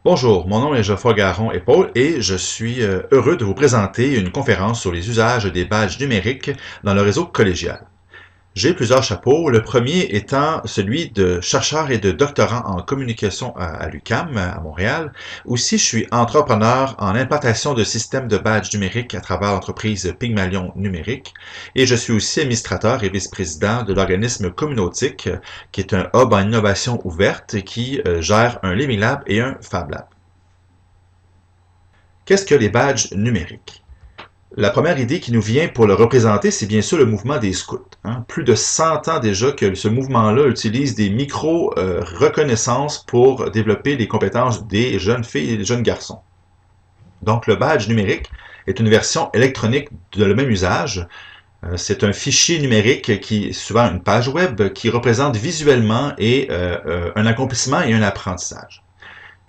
Bonjour, mon nom est Geoffroy Garon-Épaule et je suis heureux de vous présenter une conférence sur les usages des badges numériques dans le réseau collégial. J'ai plusieurs chapeaux, le premier étant celui de chercheur et de doctorant en communication à l'UQAM, à Montréal. Aussi, je suis entrepreneur en implantation de systèmes de badges numériques à travers l'entreprise Pygmalion Numérique. Et je suis aussi administrateur et vice-président de l'organisme Communautique, qui est un hub en innovation ouverte qui gère un Living Lab et un Fab Lab. Qu'est-ce que les badges numériques? La première idée qui nous vient pour le représenter, c'est bien sûr le mouvement des scouts. Plus de 100 ans déjà que ce mouvement-là utilise des micro-reconnaissances pour développer les compétences des jeunes filles et des jeunes garçons. Donc le badge numérique est une version électronique de le même usage. C'est un fichier numérique qui est souvent une page web qui représente visuellement un accomplissement et un apprentissage.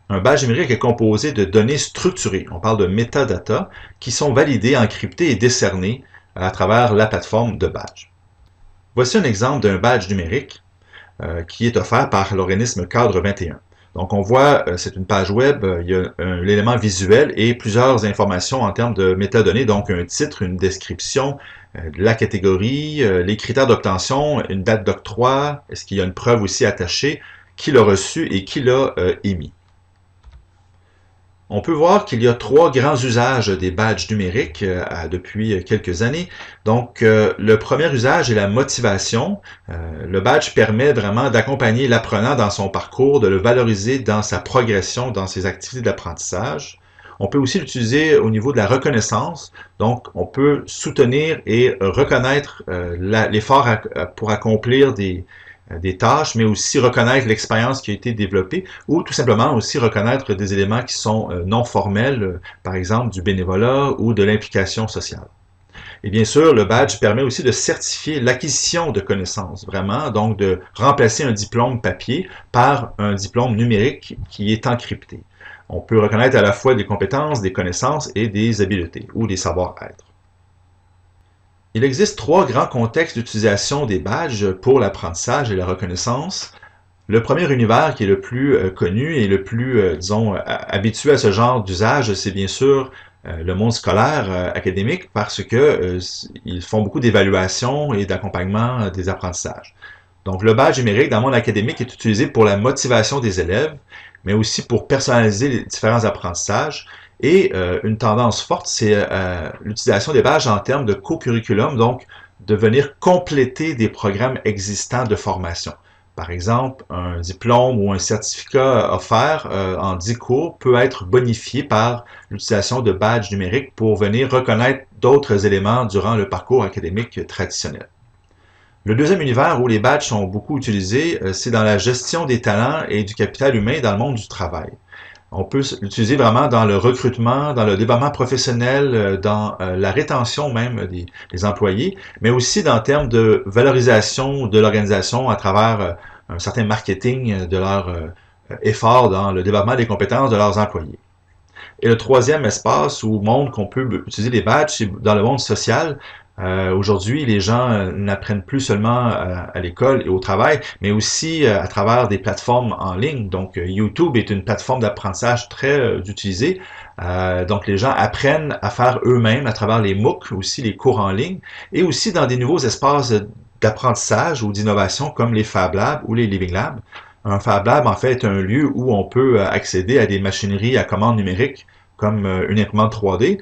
Un badge numérique est composé de données structurées, on parle de métadata, qui sont validées, encryptées et décernées à travers la plateforme de badge. Voici un exemple d'un badge numérique qui est offert par l'organisme Cadre 21. Donc on voit, c'est une page web, il y a l'élément visuel et plusieurs informations en termes de métadonnées, donc un titre, une description, la catégorie, les critères d'obtention, une date d'octroi, est-ce qu'il y a une preuve aussi attachée, qui l'a reçu et qui l'a émis. On peut voir qu'il y a trois grands usages des badges numériques depuis quelques années. Donc, le premier usage est la motivation. Le badge permet vraiment d'accompagner l'apprenant dans son parcours, de le valoriser dans sa progression, dans ses activités d'apprentissage. On peut aussi l'utiliser au niveau de la reconnaissance. Donc, on peut soutenir et reconnaître l'effort pour accomplir des tâches, mais aussi reconnaître l'expérience qui a été développée ou tout simplement aussi reconnaître des éléments qui sont non formels, par exemple du bénévolat ou de l'implication sociale. Et bien sûr, le badge permet aussi de certifier l'acquisition de connaissances, vraiment, donc de remplacer un diplôme papier par un diplôme numérique qui est encrypté. On peut reconnaître à la fois des compétences, des connaissances et des habiletés ou des savoir-être. Il existe trois grands contextes d'utilisation des badges pour l'apprentissage et la reconnaissance. Le premier univers qui est le plus connu et le plus, disons, habitué à ce genre d'usage, c'est bien sûr le monde scolaire académique parce que ils font beaucoup d'évaluation et d'accompagnement des apprentissages. Donc le badge numérique dans le monde académique est utilisé pour la motivation des élèves, mais aussi pour personnaliser les différents apprentissages. Et une tendance forte, c'est l'utilisation des badges en termes de co-curriculum, donc de venir compléter des programmes existants de formation. Par exemple, un diplôme ou un certificat offert en 10 cours peut être bonifié par l'utilisation de badges numériques pour venir reconnaître d'autres éléments durant le parcours académique traditionnel. Le deuxième univers où les badges sont beaucoup utilisés, c'est dans la gestion des talents et du capital humain dans le monde du travail. On peut l'utiliser vraiment dans le recrutement, dans le développement professionnel, dans la rétention même des employés, mais aussi dans le terme de valorisation de l'organisation à travers un certain marketing de leur effort dans le développement des compétences de leurs employés. Et le troisième espace ou monde qu'on peut utiliser les badges, c'est dans le monde social. Aujourd'hui, les gens n'apprennent plus seulement à l'école et au travail, mais aussi à travers des plateformes en ligne. Donc, YouTube est une plateforme d'apprentissage très utilisée. Donc, les gens apprennent à faire eux-mêmes à travers les MOOC, aussi les cours en ligne, et aussi dans des nouveaux espaces d'apprentissage ou d'innovation comme les Fab Labs ou les Living Labs. Un Fab Lab, en fait, est un lieu où on peut accéder à des machineries à commande numérique comme une imprimante 3D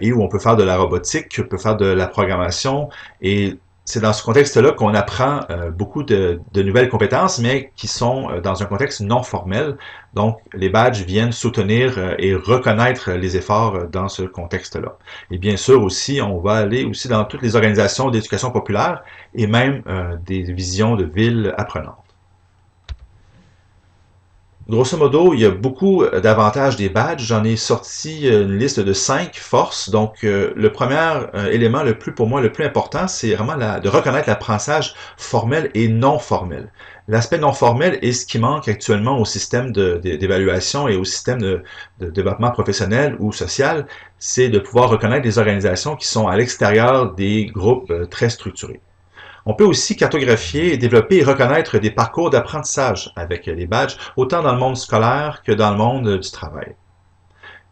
et où on peut faire de la robotique, on peut faire de la programmation et c'est dans ce contexte-là qu'on apprend beaucoup de nouvelles compétences, mais qui sont dans un contexte non formel. Donc, les badges viennent soutenir et reconnaître les efforts dans ce contexte-là. Et bien sûr aussi, on va aller aussi dans toutes les organisations d'éducation populaire et même des visions de villes apprenantes. Grosso modo, il y a beaucoup d'avantages des badges. J'en ai sorti une liste de 5 forces. Donc, le premier élément, pour moi, le plus important, c'est vraiment de reconnaître l'apprentissage formel et non formel. L'aspect non formel est ce qui manque actuellement au système d'évaluation et au système de développement professionnel ou social, c'est de pouvoir reconnaître des organisations qui sont à l'extérieur des groupes très structurés. On peut aussi cartographier, développer et reconnaître des parcours d'apprentissage avec les badges, autant dans le monde scolaire que dans le monde du travail.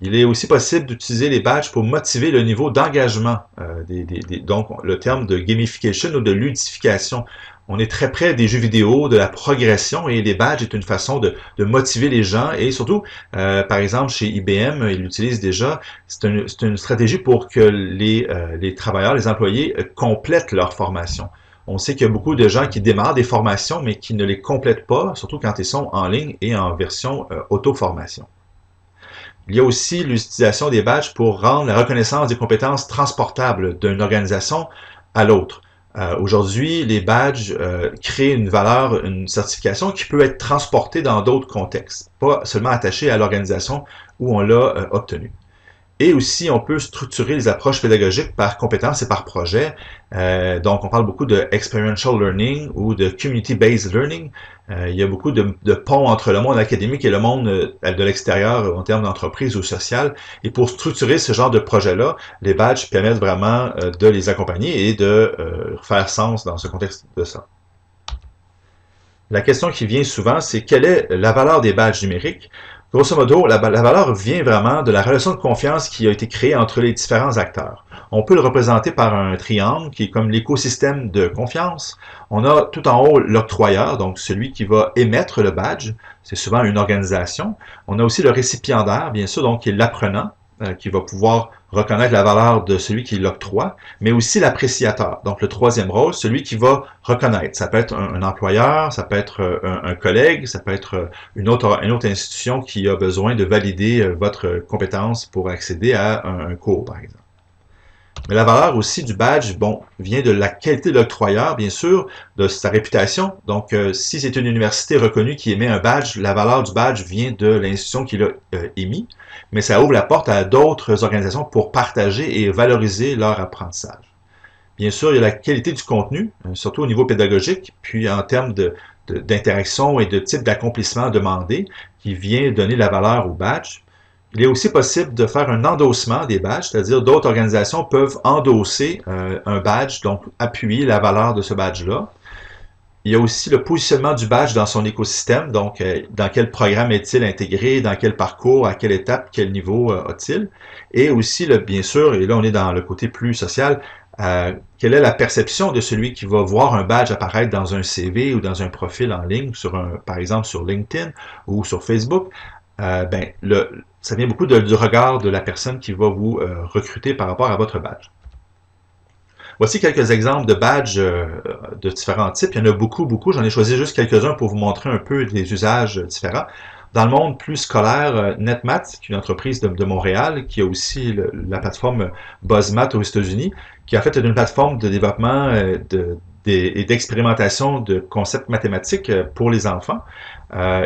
Il est aussi possible d'utiliser les badges pour motiver le niveau d'engagement, donc le terme de gamification ou de ludification. On est très près des jeux vidéo, de la progression, et les badges est une façon de motiver les gens, et surtout, par exemple, chez IBM, ils l'utilisent déjà, c'est une stratégie pour que les travailleurs, les employés, complètent leur formation. On sait qu'il y a beaucoup de gens qui démarrent des formations, mais qui ne les complètent pas, surtout quand ils sont en ligne et en version auto-formation. Il y a aussi l'utilisation des badges pour rendre la reconnaissance des compétences transportables d'une organisation à l'autre. Aujourd'hui, les badges créent une valeur, une certification qui peut être transportée dans d'autres contextes, pas seulement attachée à l'organisation où on l'a obtenue. Et aussi, on peut structurer les approches pédagogiques par compétences et par projet. Donc, on parle beaucoup de experiential learning ou de community-based learning. Il y a beaucoup de ponts entre le monde académique et le monde de l'extérieur en termes d'entreprise ou social. Et pour structurer ce genre de projet-là, les badges permettent vraiment de les accompagner et de faire sens dans ce contexte de ça. La question qui vient souvent, c'est quelle est la valeur des badges numériques? Grosso modo, la valeur vient vraiment de la relation de confiance qui a été créée entre les différents acteurs. On peut le représenter par un triangle qui est comme l'écosystème de confiance. On a tout en haut l'octroyeur, donc celui qui va émettre le badge. C'est souvent une organisation. On a aussi le récipiendaire, bien sûr, donc qui est l'apprenant, qui va pouvoir reconnaître la valeur de celui qui l'octroie, mais aussi l'appréciateur. Donc, le troisième rôle, celui qui va reconnaître. Ça peut être un employeur, ça peut être un collègue, ça peut être une autre institution qui a besoin de valider votre compétence pour accéder à un cours, par exemple. Mais la valeur aussi du badge, bon, vient de la qualité de l'octroyeur, bien sûr, de sa réputation. Donc, si c'est une université reconnue qui émet un badge, la valeur du badge vient de l'institution qui l'a émis, mais ça ouvre la porte à d'autres organisations pour partager et valoriser leur apprentissage. Bien sûr, il y a la qualité du contenu, surtout au niveau pédagogique, puis en termes d'interaction et de type d'accomplissement demandé, qui vient donner la valeur au badge. Il est aussi possible de faire un endossement des badges, c'est-à-dire d'autres organisations peuvent endosser un badge, donc appuyer la valeur de ce badge-là. Il y a aussi le positionnement du badge dans son écosystème, donc dans quel programme est-il intégré, dans quel parcours, à quelle étape, quel niveau a-t-il. Et aussi, bien sûr, et là on est dans le côté plus social, quelle est la perception de celui qui va voir un badge apparaître dans un CV ou dans un profil en ligne, par exemple sur LinkedIn ou sur Facebook. Ça vient beaucoup du regard de la personne qui va vous recruter par rapport à votre badge. Voici quelques exemples de badges de différents types. Il y en a beaucoup. J'en ai choisi juste quelques-uns pour vous montrer un peu des usages différents. Dans le monde plus scolaire, NetMat, qui est une entreprise de Montréal, qui a aussi la plateforme BuzzMath aux États-Unis, qui en fait est une plateforme de développement et d'expérimentation de concepts mathématiques pour les enfants.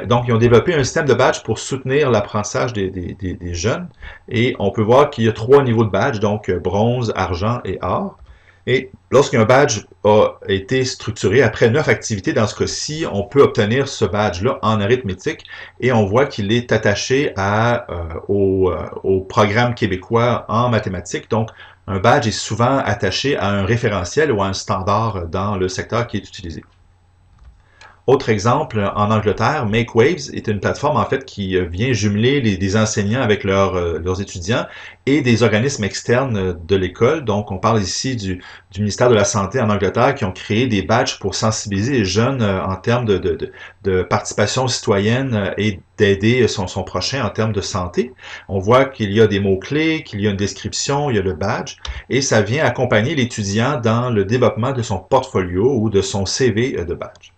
Donc, ils ont développé un système de badge pour soutenir l'apprentissage des jeunes. Et on peut voir qu'il y a 3 niveaux de badge, donc bronze, argent et or. Et lorsqu'un badge a été structuré après 9 activités, dans ce cas-ci, on peut obtenir ce badge-là en arithmétique et on voit qu'il est attaché au programme québécois en mathématiques. Donc, un badge est souvent attaché à un référentiel ou à un standard dans le secteur qui est utilisé. Autre exemple, en Angleterre, MakeWaves est une plateforme en fait qui vient jumeler des enseignants avec leurs étudiants et des organismes externes de l'école. Donc, on parle ici du ministère de la Santé en Angleterre qui ont créé des badges pour sensibiliser les jeunes en termes de participation citoyenne et d'aider son prochain en termes de santé. On voit qu'il y a des mots-clés, qu'il y a une description, il y a le badge, et ça vient accompagner l'étudiant dans le développement de son portfolio ou de son CV de badge.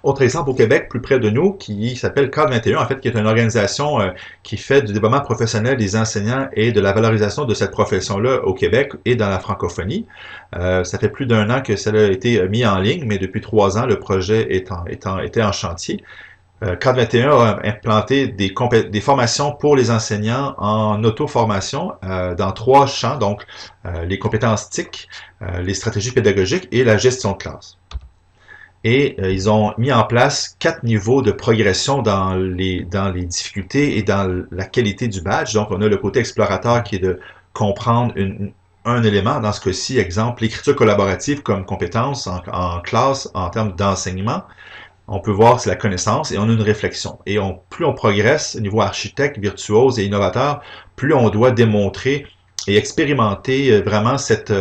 Autre exemple au Québec, plus près de nous, qui s'appelle Cadre 21, en fait, qui est une organisation qui fait du développement professionnel des enseignants et de la valorisation de cette profession-là au Québec et dans la francophonie. Ça fait plus d'1 an que ça a été mis en ligne, mais depuis 3 ans, le projet était en chantier. Cadre 21 a implanté des formations pour les enseignants en auto-formation dans 3 champs, donc les compétences TIC, les stratégies pédagogiques et la gestion de classe. Et ils ont mis en place 4 niveaux de progression dans les difficultés et dans la qualité du badge. Donc, on a le côté explorateur qui est de comprendre un élément, dans ce cas-ci, exemple, l'écriture collaborative comme compétence en classe en termes d'enseignement. On peut voir que c'est la connaissance et on a une réflexion. Et plus on progresse au niveau architecte, virtuose et innovateur, plus on doit démontrer et expérimenter vraiment cet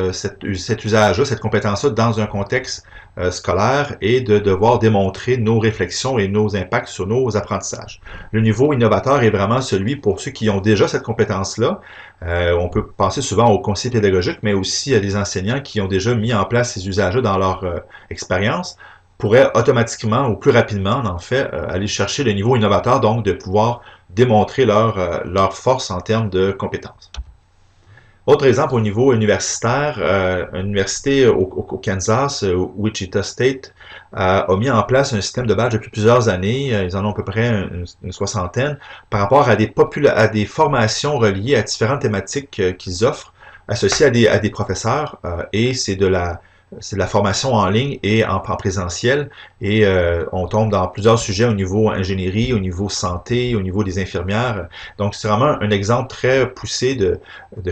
usage-là, cette compétence-là dans un contexte scolaire et de devoir démontrer nos réflexions et nos impacts sur nos apprentissages. Le niveau innovateur est vraiment celui pour ceux qui ont déjà cette compétence-là. On peut penser souvent aux conseillers pédagogiques, mais aussi à des enseignants qui ont déjà mis en place ces usages-là dans leur expérience pourraient automatiquement ou plus rapidement, en fait, aller chercher le niveau innovateur, donc de pouvoir démontrer leur force en termes de compétences. Autre exemple au niveau universitaire, une université au Kansas, Wichita State, a mis en place un système de badge depuis plusieurs années, ils en ont à peu près une soixantaine, par rapport à des formations reliées à différentes thématiques qu'ils offrent, associées à des professeurs, et c'est de la formation en ligne et en présentiel. Et on tombe dans plusieurs sujets au niveau ingénierie, au niveau santé, au niveau des infirmières. Donc, c'est vraiment un exemple très poussé de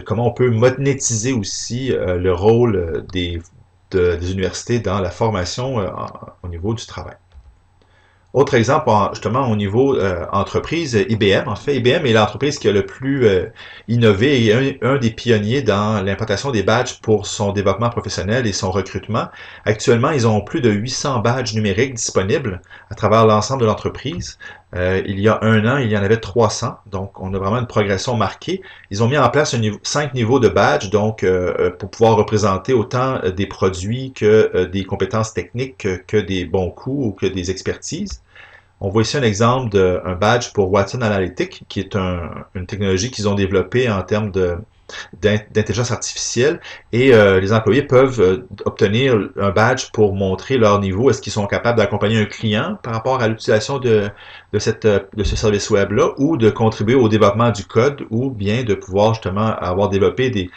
comment on peut monétiser aussi le rôle des universités dans la formation au niveau du travail. Autre exemple, justement, au niveau entreprise, IBM, en fait, IBM est l'entreprise qui a le plus innové et un des pionniers dans l'implantation des badges pour son développement professionnel et son recrutement. Actuellement, ils ont plus de 800 badges numériques disponibles à travers l'ensemble de l'entreprise. Il y a un an, il y en avait 300, donc on a vraiment une progression marquée. Ils ont mis en place 5 niveaux de badges, donc pour pouvoir représenter autant des produits que des compétences techniques, que des bons coups ou que des expertises. On voit ici un exemple d'un badge pour Watson Analytics, qui est une technologie qu'ils ont développée en termes d'intelligence artificielle, et les employés peuvent obtenir un badge pour montrer leur niveau, est-ce qu'ils sont capables d'accompagner un client par rapport à l'utilisation de ce service web-là, ou de contribuer au développement du code, ou bien de pouvoir justement avoir développé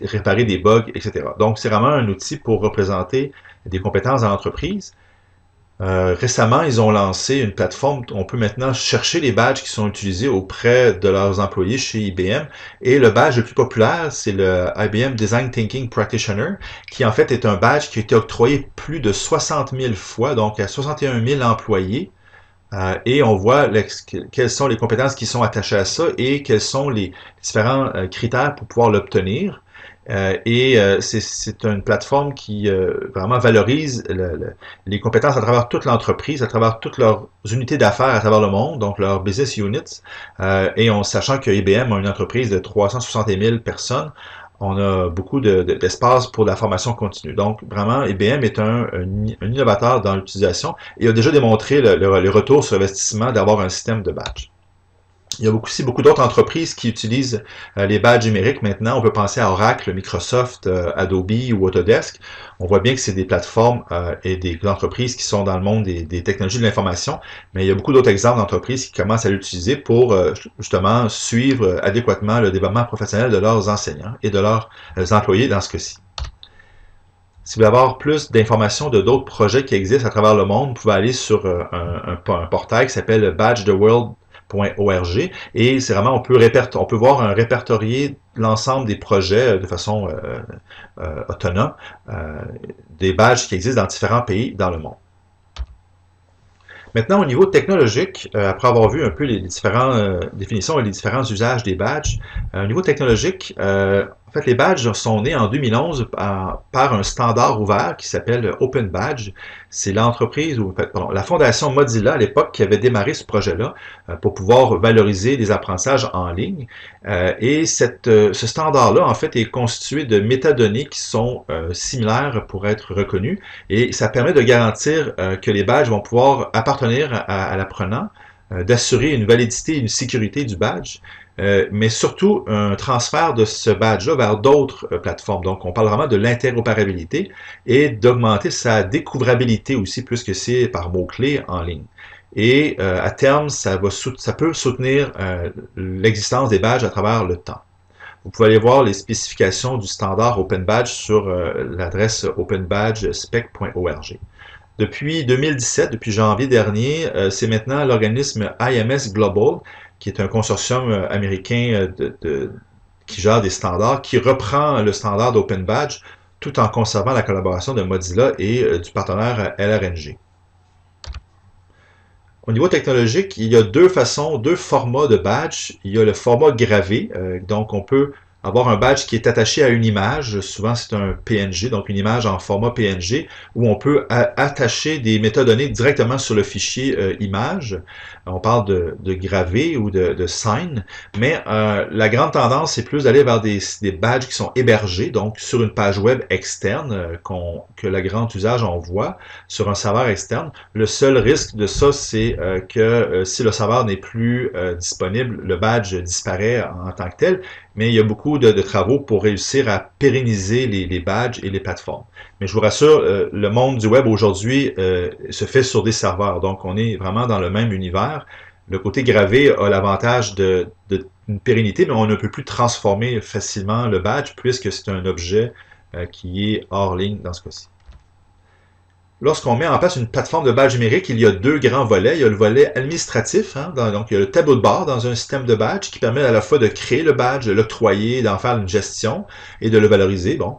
réparer des bugs, etc. Donc c'est vraiment un outil pour représenter des compétences dans l'entreprise. Récemment, ils ont lancé une plateforme où on peut maintenant chercher les badges qui sont utilisés auprès de leurs employés chez IBM. Et le badge le plus populaire, c'est le IBM Design Thinking Practitioner, qui en fait est un badge qui a été octroyé plus de 60 000 fois, donc à 61 000 employés. Et on voit quelles sont les compétences qui sont attachées à ça et quels sont les différents critères pour pouvoir l'obtenir. C'est une plateforme qui vraiment valorise les compétences à travers toute l'entreprise, à travers toutes leurs unités d'affaires à travers le monde, donc leurs business units. Sachant que IBM a une entreprise de 360 000 personnes, on a beaucoup d'espace pour la formation continue. Donc, vraiment, IBM est un innovateur dans l'utilisation et a déjà démontré le retour sur investissement d'avoir un système de badge. Il y a aussi beaucoup d'autres entreprises qui utilisent les badges numériques maintenant. On peut penser à Oracle, Microsoft, Adobe ou Autodesk. On voit bien que c'est des plateformes et des entreprises qui sont dans le monde des technologies de l'information, mais il y a beaucoup d'autres exemples d'entreprises qui commencent à l'utiliser pour justement suivre adéquatement le développement professionnel de leurs enseignants et de leurs employés dans ce cas-ci. Si vous voulez avoir plus d'informations de d'autres projets qui existent à travers le monde, vous pouvez aller sur un portail qui s'appelle badgetheworld.org et c'est vraiment on peut voir un répertorié l'ensemble des projets de façon autonome, des badges qui existent dans différents pays dans le monde. Maintenant, au niveau technologique, après avoir vu un peu les différentes définitions et les différents usages des badges, au niveau technologique, en fait, les badges sont nés en 2011 par un standard ouvert qui s'appelle Open Badge. C'est l'entreprise, ou pardon, la fondation Mozilla à l'époque qui avait démarré ce projet-là pour pouvoir valoriser les apprentissages en ligne. Ce standard-là, en fait, est constitué de métadonnées qui sont similaires pour être reconnues et ça permet de garantir que les badges vont pouvoir appartenir à l'apprenant, d'assurer une validité et une sécurité du badge, mais surtout un transfert de ce badge-là vers d'autres plateformes. Donc, on parle vraiment de l'interopérabilité et d'augmenter sa découvrabilité aussi, puisque c'est par mots-clés en ligne. Et à terme, ça peut soutenir l'existence des badges à travers le temps. Vous pouvez aller voir les spécifications du standard Open Badge sur l'adresse openbadgespec.org. Depuis 2017, depuis janvier dernier, c'est maintenant l'organisme IMS Global, qui est un consortium américain qui gère des standards, qui reprend le standard d'OpenBadge tout en conservant la collaboration de Mozilla et du partenaire LRNG. Au niveau technologique, il y a deux formats de badge. Il y a le format gravé, donc on peut avoir un badge qui est attaché à une image. Souvent, c'est un PNG, donc une image en format PNG, où on peut attacher des métadonnées directement sur le fichier image. On parle de gravé ou de sign, mais la grande tendance, c'est plus d'aller vers des badges qui sont hébergés, donc sur une page web externe que le grand usage envoie sur un serveur externe. Le seul risque de ça, c'est que si le serveur n'est plus disponible, le badge disparaît en tant que tel, mais il y a beaucoup de travaux pour réussir à pérenniser les badges et les plateformes. Mais je vous rassure, le monde du web aujourd'hui se fait sur des serveurs, donc on est vraiment dans le même univers. Le côté gravé a l'avantage d'une pérennité, mais on ne peut plus transformer facilement le badge puisque c'est un objet qui est hors ligne dans ce cas-ci. Lorsqu'on met en place une plateforme de badge numérique, il y a deux grands volets. Il y a le volet administratif, donc il y a le tableau de bord dans un système de badge qui permet à la fois de créer le badge, de l'octroyer, d'en faire une gestion et de le valoriser dans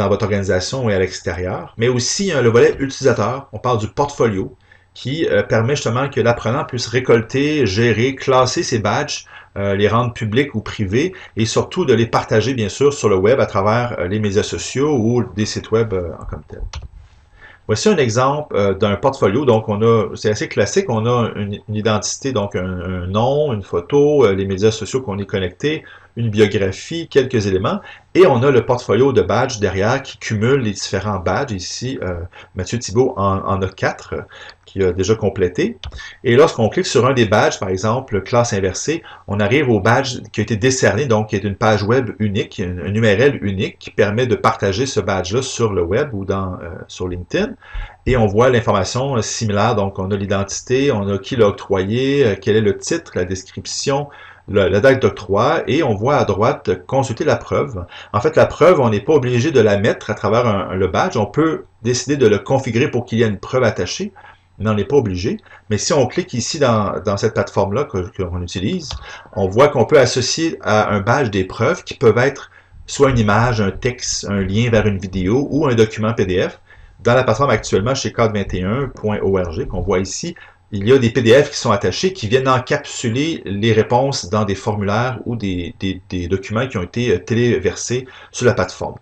votre organisation et à l'extérieur. Mais aussi le volet utilisateur, on parle du portfolio, qui permet justement que l'apprenant puisse récolter, gérer, classer ses badges, les rendre publics ou privés, et surtout de les partager bien sûr sur le web à travers les médias sociaux ou des sites web comme tel. Voici un exemple d'un portfolio. Donc, c'est assez classique. On a une identité, donc un nom, une photo, les médias sociaux qu'on est connecté, une biographie, quelques éléments. Et on a le portfolio de badges derrière qui cumule les différents badges. Ici, Mathieu Thibault en a 4 qui a déjà complété. Et lorsqu'on clique sur un des badges, par exemple, classe inversée, on arrive au badge qui a été décerné, donc qui est une page web unique, un URL unique qui permet de partager ce badge-là sur le web ou sur LinkedIn. Et on voit l'information similaire, donc on a l'identité, on a qui l'a octroyé, quel est le titre, la description, la date d'octroi, et on voit à droite consulter la preuve. En fait, la preuve, on n'est pas obligé de la mettre à travers le badge, on peut décider de le configurer pour qu'il y ait une preuve attachée, mais on n'est pas obligé. Mais si on clique ici dans cette plateforme-là qu'on utilise, on voit qu'on peut associer à un badge des preuves qui peuvent être soit une image, un texte, un lien vers une vidéo ou un document PDF. Dans la plateforme actuellement chez code21.org qu'on voit ici, il y a des PDF qui sont attachés qui viennent encapsuler les réponses dans des formulaires ou des documents qui ont été téléversés sur la plateforme.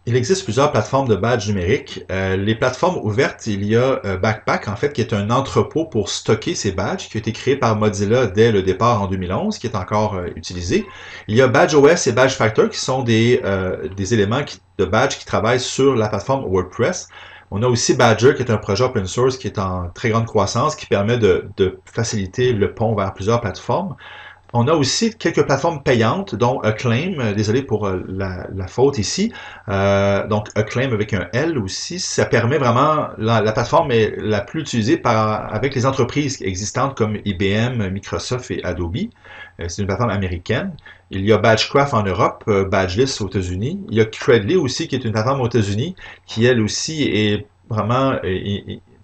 Il existe plusieurs plateformes de badges numériques. Les plateformes ouvertes, il y a Backpack, en fait, qui est un entrepôt pour stocker ces badges, qui a été créé par Mozilla dès le départ en 2011, qui est encore utilisé. Il y a BadgeOS et BadgeFactor, qui sont des éléments de badges qui travaillent sur la plateforme WordPress. On a aussi Badger, qui est un projet open source qui est en très grande croissance, qui permet de faciliter le pont vers plusieurs plateformes. On a aussi quelques plateformes payantes, dont Acclaim, désolé pour la faute ici, donc Acclaim avec un L aussi, ça permet vraiment, la plateforme est la plus utilisée avec les entreprises existantes comme IBM, Microsoft et Adobe. C'est une plateforme américaine. Il y a Badgecraft en Europe, Badgelist aux États-Unis. Il y a Credly aussi, qui est une plateforme aux États-Unis, qui elle aussi est vraiment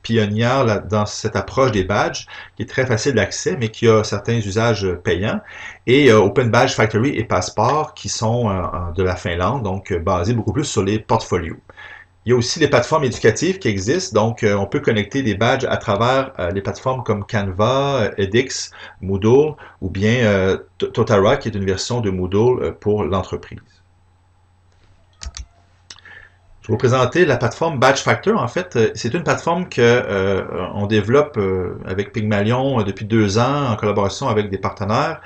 pionnière dans cette approche des badges, qui est très facile d'accès, mais qui a certains usages payants. Et Open Badge Factory et Passport, qui sont de la Finlande, donc basés beaucoup plus sur les portfolios. Il y a aussi les plateformes éducatives qui existent, donc on peut connecter des badges à travers les plateformes comme Canva, edX, Moodle, ou bien Totara, qui est une version de Moodle pour l'entreprise. Je vais vous présenter la plateforme BadgeFactor. En fait, c'est une plateforme que on développe avec Pygmalion depuis 2 ans en collaboration avec des partenaires,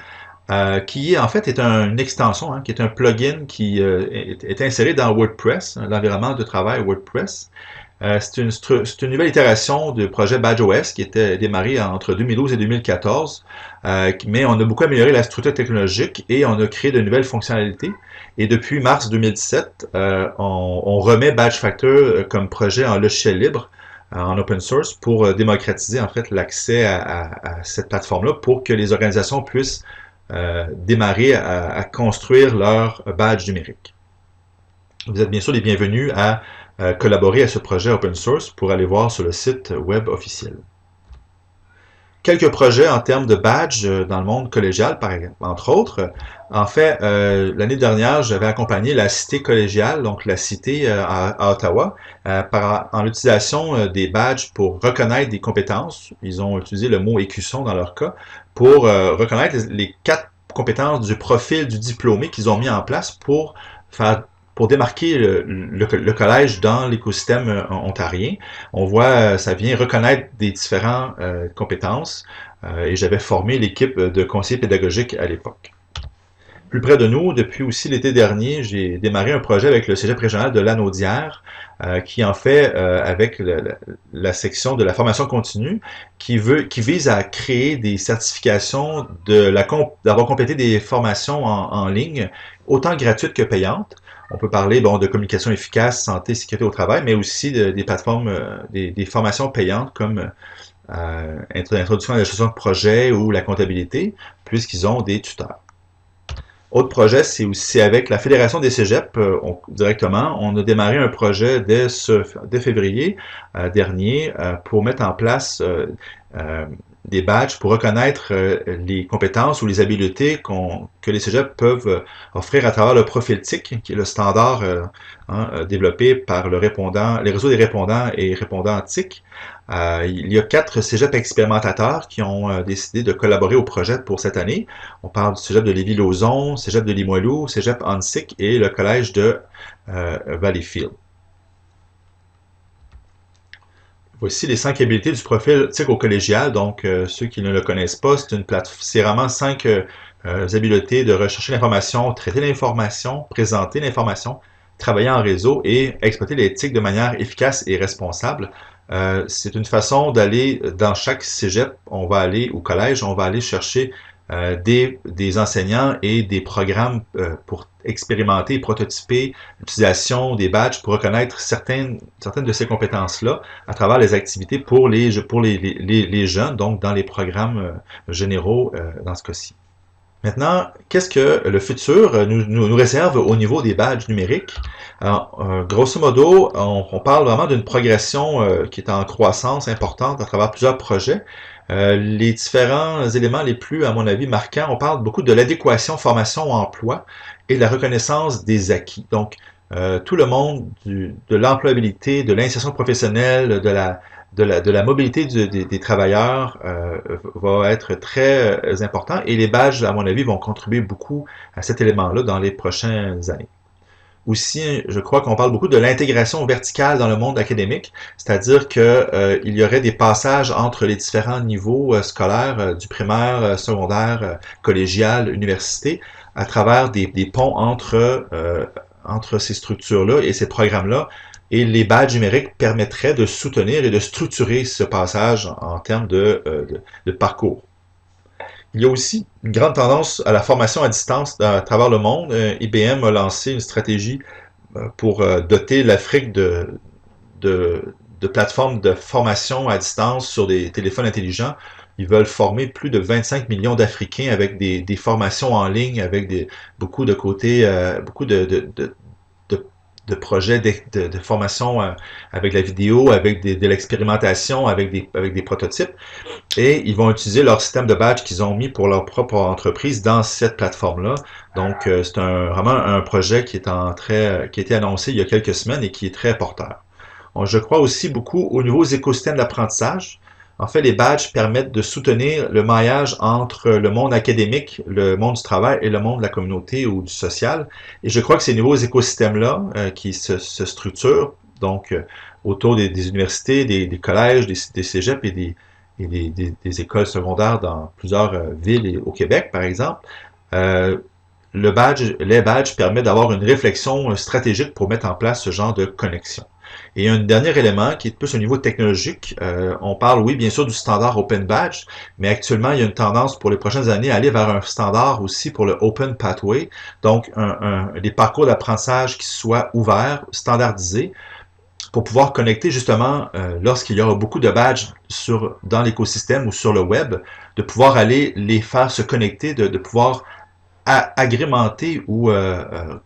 qui en fait est une extension, qui est un plugin qui est inséré dans WordPress, l'environnement de travail WordPress. C'est une nouvelle itération du projet BadgeOS qui était démarré entre 2012 et 2014, mais on a beaucoup amélioré la structure technologique et on a créé de nouvelles fonctionnalités. Et depuis mars 2017, on remet BadgeFactor comme projet en logiciel libre, en open source, pour démocratiser en fait l'accès à cette plateforme-là pour que les organisations puissent démarrer à construire leur badge numérique. Vous êtes bien sûr les bienvenus à collaborer à ce projet open source pour aller voir sur le site web officiel. Quelques projets en termes de badge dans le monde collégial, par exemple, entre autres. En fait, l'année dernière, j'avais accompagné la cité collégiale, donc la cité à Ottawa, en l'utilisation des badges pour reconnaître des compétences. Ils ont utilisé le mot écusson dans leur cas pour reconnaître les 4 compétences du profil du diplômé qu'ils ont mis en place pour démarquer le collège dans l'écosystème ontarien. On voit, ça vient reconnaître des différentes compétences et j'avais formé l'équipe de conseillers pédagogiques à l'époque. Plus près de nous, depuis aussi l'été dernier, j'ai démarré un projet avec le Cégep régional de Lanaudière, qui en fait avec la section de la formation continue, qui vise à créer des certifications d'avoir complété des formations en ligne, autant gratuites que payantes. On peut parler de communication efficace, santé, sécurité au travail, mais aussi des plateformes, des formations payantes comme introduction à la gestion de projet ou la comptabilité, puisqu'ils ont des tuteurs. Autre projet, c'est aussi avec la Fédération des cégeps directement. On a démarré un projet dès février dernier pour mettre en place des badges pour reconnaître les compétences ou les habiletés que les cégeps peuvent offrir à travers le profil TIC, qui est le standard développé par les réseaux des répondants et répondants TIC. Il y a 4 cégeps expérimentateurs qui ont décidé de collaborer au projet pour cette année. On parle du cégep de Lévis-Lauzon, cégep de Limoilou, cégep Huntsic et le collège de Valleyfield. Voici les 5 habiletés du profil TIC au collégial. Donc, ceux qui ne le connaissent pas, c'est vraiment 5 habiletés de rechercher l'information, traiter l'information, présenter l'information, travailler en réseau et exploiter les TIC de manière efficace et responsable. C'est une façon d'aller dans chaque cégep, on va aller au collège, on va aller chercher des enseignants et des programmes pour expérimenter et prototyper l'utilisation des badges pour reconnaître certaines de ces compétences-là à travers les activités pour les jeunes, donc dans les programmes généraux dans ce cas-ci. Maintenant, qu'est-ce que le futur nous réserve au niveau des badges numériques? Alors, grosso modo, on parle vraiment d'une progression qui est en croissance importante à travers plusieurs projets. Les différents éléments les plus, à mon avis, marquants, on parle beaucoup de l'adéquation formation-emploi et de la reconnaissance des acquis. Donc, tout le monde de l'employabilité, de l'insertion professionnelle, de la mobilité des travailleurs va être très important et les badges, à mon avis, vont contribuer beaucoup à cet élément-là dans les prochaines années. Aussi, je crois qu'on parle beaucoup de l'intégration verticale dans le monde académique, c'est-à-dire que il y aurait des passages entre les différents niveaux scolaires, du primaire, secondaire, collégial, université, à travers des ponts entre ces structures-là et ces programmes-là. Et les badges numériques permettraient de soutenir et de structurer ce passage en termes de parcours. Il y a aussi une grande tendance à la formation à distance à travers le monde. IBM a lancé une stratégie pour doter l'Afrique de plateformes de formation à distance sur des téléphones intelligents. Ils veulent former plus de 25 millions d'Africains avec des formations en ligne, avec beaucoup de côtés, beaucoup de projets de formation avec la vidéo, avec de l'expérimentation, avec des prototypes. Et ils vont utiliser leur système de badge qu'ils ont mis pour leur propre entreprise dans cette plateforme-là. Donc, c'est vraiment un projet qui a été annoncé il y a quelques semaines et qui est très porteur. Je crois aussi beaucoup aux nouveaux écosystèmes d'apprentissage. En fait, les badges permettent de soutenir le maillage entre le monde académique, le monde du travail et le monde de la communauté ou du social. Et je crois que ces nouveaux écosystèmes-là qui se structurent, donc autour des universités, des collèges, des cégeps et des écoles secondaires dans plusieurs villes au Québec, par exemple, les badges permettent d'avoir une réflexion stratégique pour mettre en place ce genre de connexion. Et un dernier élément qui est plus au niveau technologique, on parle, oui, bien sûr, du standard Open Badge, mais actuellement, il y a une tendance pour les prochaines années à aller vers un standard aussi pour le Open Pathway, donc des parcours d'apprentissage qui soient ouverts, standardisés, pour pouvoir connecter justement, lorsqu'il y aura beaucoup de badges dans l'écosystème ou sur le web, de pouvoir aller les faire se connecter, de pouvoir agrémenter ou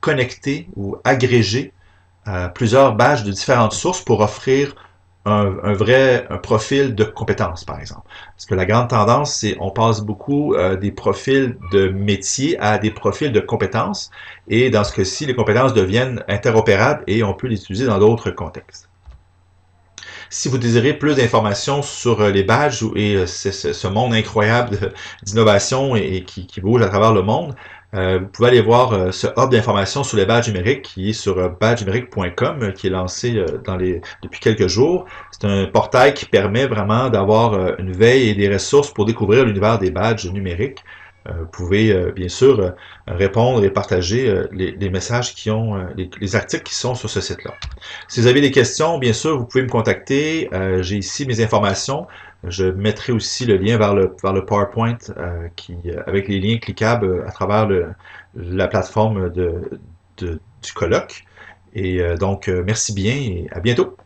connecter ou agréger plusieurs badges de différentes sources pour offrir un profil de compétences, par exemple. Parce que la grande tendance, c'est on passe beaucoup des profils de métier à des profils de compétences. Et dans ce cas-ci, les compétences deviennent interopérables et on peut les utiliser dans d'autres contextes. Si vous désirez plus d'informations sur les badges et ce monde incroyable d'innovation et qui bouge à travers le monde, vous pouvez aller voir ce hub d'informations sur les badges numériques qui est sur badgenumérique.com, qui est lancé depuis quelques jours. C'est un portail qui permet vraiment d'avoir une veille et des ressources pour découvrir l'univers des badges numériques. Vous pouvez bien sûr répondre et partager les messages les articles qui sont sur ce site-là. Si vous avez des questions, bien sûr, vous pouvez me contacter. J'ai ici mes informations. Je mettrai aussi le lien vers le PowerPoint avec les liens cliquables à travers la plateforme du colloque. Et donc, merci bien et à bientôt.